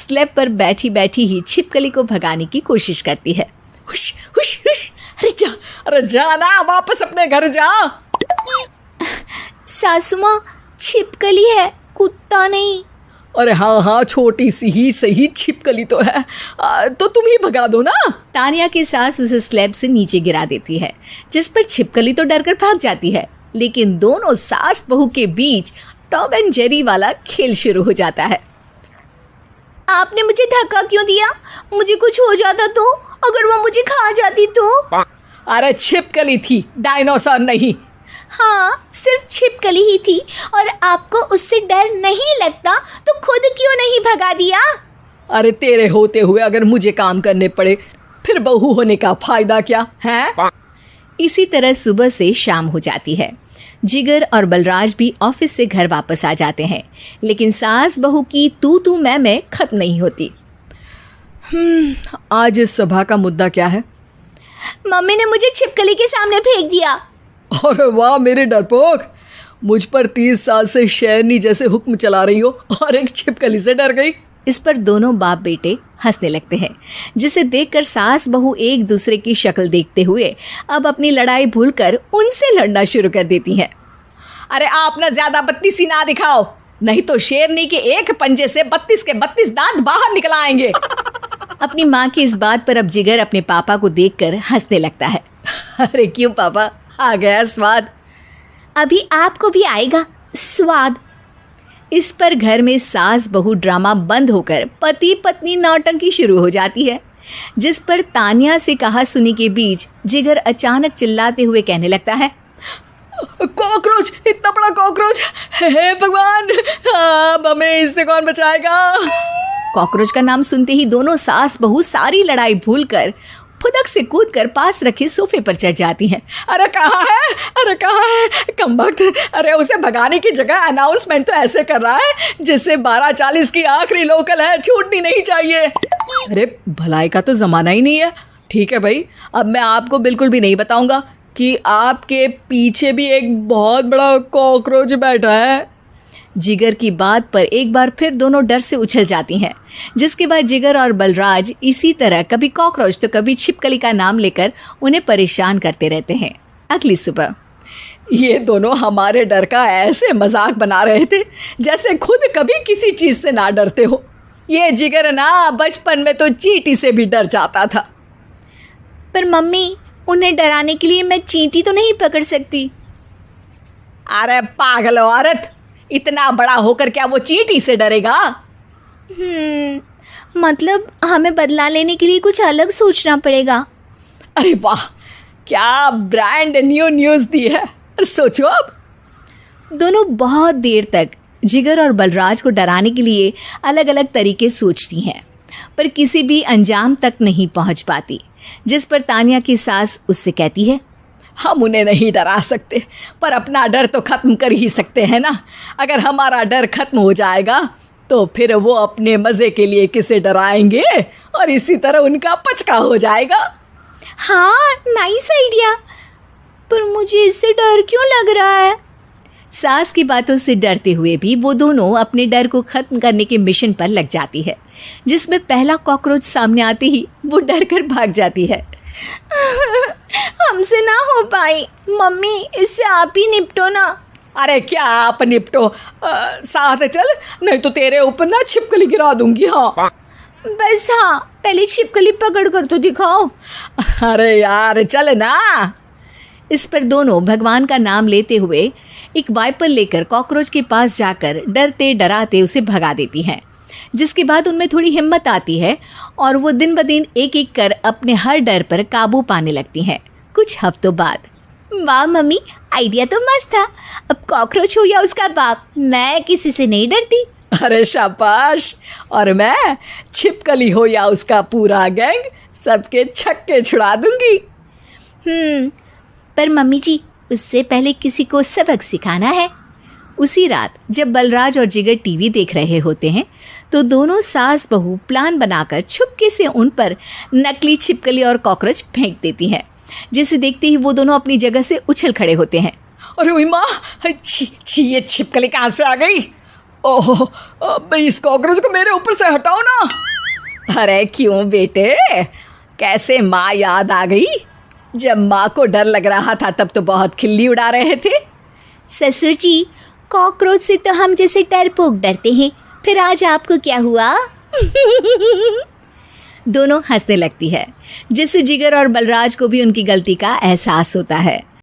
Slab पर बैठी बैठी ही छिपकली को भगाने की कोशिश करती है। हुश हुश हुश, अरे जा ना, वापस अपने घर जा। सासू माँ, छिपकली है, कुत्ता नहीं। अरे हाँ, छोटी सी ही सही छिपकली तो है, तो तुम ही भगा दो ना। तानिया की सास उसे स्लैब से नीचे गिरा देती है, जिस पर छिपकली तो डरकर भाग जाती है। लेकिन दोनों सास बहू के बीच टॉम एंड जेरी वाला खेल शुरू हो जाता है। आपने मुझे धक्का क्यों दिया? मुझे कुछ हो जाता तो? अगर वो मुझे खा जाती तो? अरे छिपकली थी, डायनासोर नहीं। हाँ, सिर्फ छिपकली ही थी और आपको उससे डर नहीं लगता तो खुद क्यों नहीं भगा दिया? अरे तेरे होते हुए अगर मुझे काम करने पड़े फिर बहू होने का फायदा क्या है? इसी तरह सुबह से शाम हो जाती है। जिगर और बलराज भी ऑफिस से घर वापस आ जाते हैं, लेकिन सास बहू की तू मैं खत्म नहीं होती। आज इस सभा का मुद्दा क्या है? मम्मी ने मुझे छिपकली के सामने फेंक दिया। अरे वाह मेरे डरपोक, मुझ पर 30 साल से शेरनी जैसे हुक्म चला रही हो और एक छिपकली से डर गई। इस पर दोनों बाप बेटे हंसने लगते हैं, जिसे देखकर सास बहू एक दूसरे की शक्ल देखते हुए अब अपनी लड़ाई भूलकर उनसे लड़ना शुरू कर देती हैं। अरे आप ना ज्यादा बत्तीसी ना दिखाओ, नहीं तो शेरनी के एक पंजे से 32 के 32 दांत बाहर निकल आएंगे। अपनी माँ की इस बात पर अब जिगर अपने पापा को देखकर हंसने लगता है। अरे क्यों पापा, आ गया स्वाद? अभी आपको भी आएगा स्वाद। इस पर घर में सास बहू ड्रामा बंद होकर पति पत्नी नौटंकी शुरू हो जाती है, जिस पर तानिया से कहा सुनी के बीच जिगर अचानक चिल्लाते हुए कहने लगता है, कॉकरोच, इतना बड़ा कॉकरोच, हे भगवान, अब हमें इससे कौन बचाएगा? कॉकरोच का नाम सुनते ही दोनों सास बहू सारी लड़ाई भूलकर फुदक से कूदकर पास रखे सोफे पर चढ़ जाती हैं। अरे कहाँ है, अरे कहाँ है कमबख्त? अरे उसे भगाने की जगह अनाउंसमेंट तो ऐसे कर रहा है जिससे 12:40 की आखिरी लोकल है, छूटनी नहीं चाहिए। अरे भलाई का तो ज़माना ही नहीं है। ठीक है भाई, अब मैं आपको बिल्कुल भी नहीं बताऊंगा कि आपके पीछे भी एक बहुत बड़ा कॉकरोच बैठा है। जिगर की बात पर एक बार फिर दोनों डर से उछल जाती हैं, जिसके बाद जिगर और बलराज इसी तरह कभी कॉकरोच तो कभी छिपकली का नाम लेकर उन्हें परेशान करते रहते हैं। अगली सुबह ये दोनों हमारे डर का ऐसे मजाक बना रहे थे जैसे खुद कभी किसी चीज़ से ना डरते हो। ये जिगर ना बचपन में तो चींटी से भी डर जाता था। पर मम्मी, उन्हें डराने के लिए मैं चींटी तो नहीं पकड़ सकती। अरे पागल औरत, इतना बड़ा होकर क्या वो चींटी से डरेगा? मतलब हमें बदला लेने के लिए कुछ अलग सोचना पड़ेगा। अरे वाह, क्या ब्रांड न्यू न्यूज़ दी है। सोचो अब। दोनों बहुत देर तक जिगर और बलराज को डराने के लिए अलग अलग तरीके सोचती हैं, पर किसी भी अंजाम तक नहीं पहुंच पाती, जिस पर तानिया की सास उससे कहती है, हम उन्हें नहीं डरा सकते पर अपना डर तो ख़त्म कर ही सकते हैं ना। अगर हमारा डर ख़त्म हो जाएगा तो फिर वो अपने मज़े के लिए किसे डराएंगे और इसी तरह उनका पचका हो जाएगा। हाँ, नाइस आइडिया, पर मुझे इससे डर क्यों लग रहा है? सास की बातों से डरते हुए भी वो दोनों अपने डर को ख़त्म करने के मिशन पर लग जाती है, जिसमें पहला कॉकरोच सामने आते ही वो डर कर भाग जाती है। हमसे ना हो पाई मम्मी, इससे आप ही निपटो ना। अरे क्या आप निपटो, साथ चल, नहीं तो तेरे ऊपर ना छिपकली गिरा दूंगी। हाँ बस, हाँ पहले छिपकली पकड़ कर तो दिखाओ। अरे यार चल ना। इस पर दोनों भगवान का नाम लेते हुए एक वाइपर लेकर कॉकरोच के पास जाकर डरते डराते उसे भगा देती हैं, जिसके बाद उनमें थोड़ी हिम्मत आती है और वो दिन ब दिन एक एक कर अपने हर डर पर काबू पाने लगती हैं। कुछ हफ्तों बाद, वाह मम्मी, आइडिया तो मस्त था। अब कॉकरोच हो या उसका बाप, मैं किसी से नहीं डरती। अरे शाबाश। और मैं छिपकली हो या उसका पूरा गैंग, सबके छक्के छुड़ा दूंगी। पर मम्मी जी, उससे पहले किसी को सबक सिखाना है। उसी रात जब बलराज और जिगर टीवी देख रहे होते हैं तो दोनों सास बहू प्लान बनाकर छुपके से उन पर नकली छिपकली और कॉकरोच फेंक देती हैं, जिसे देखते ही वो दोनों अपनी जगह से उछल खड़े होते हैं। अरे ओए माँ, छी, ये छिपकली कहाँ से आ गई? ओह, अब इस कॉकरोच को मेरे ऊपर से हटाओ ना। अरे क्यों बेटे, कैसे माँ याद आ गई? जब माँ को डर लग रहा था तब तो बहुत खिल्ली उड़ा रहे थे। ससुर जी, कॉकरोच से तो हम जैसे डरपोक डरते हैं, फिर आज आपको क्या हुआ? दोनों हंसने लगती है, जिससे जिगर और बलराज को भी उनकी गलती का एहसास होता है।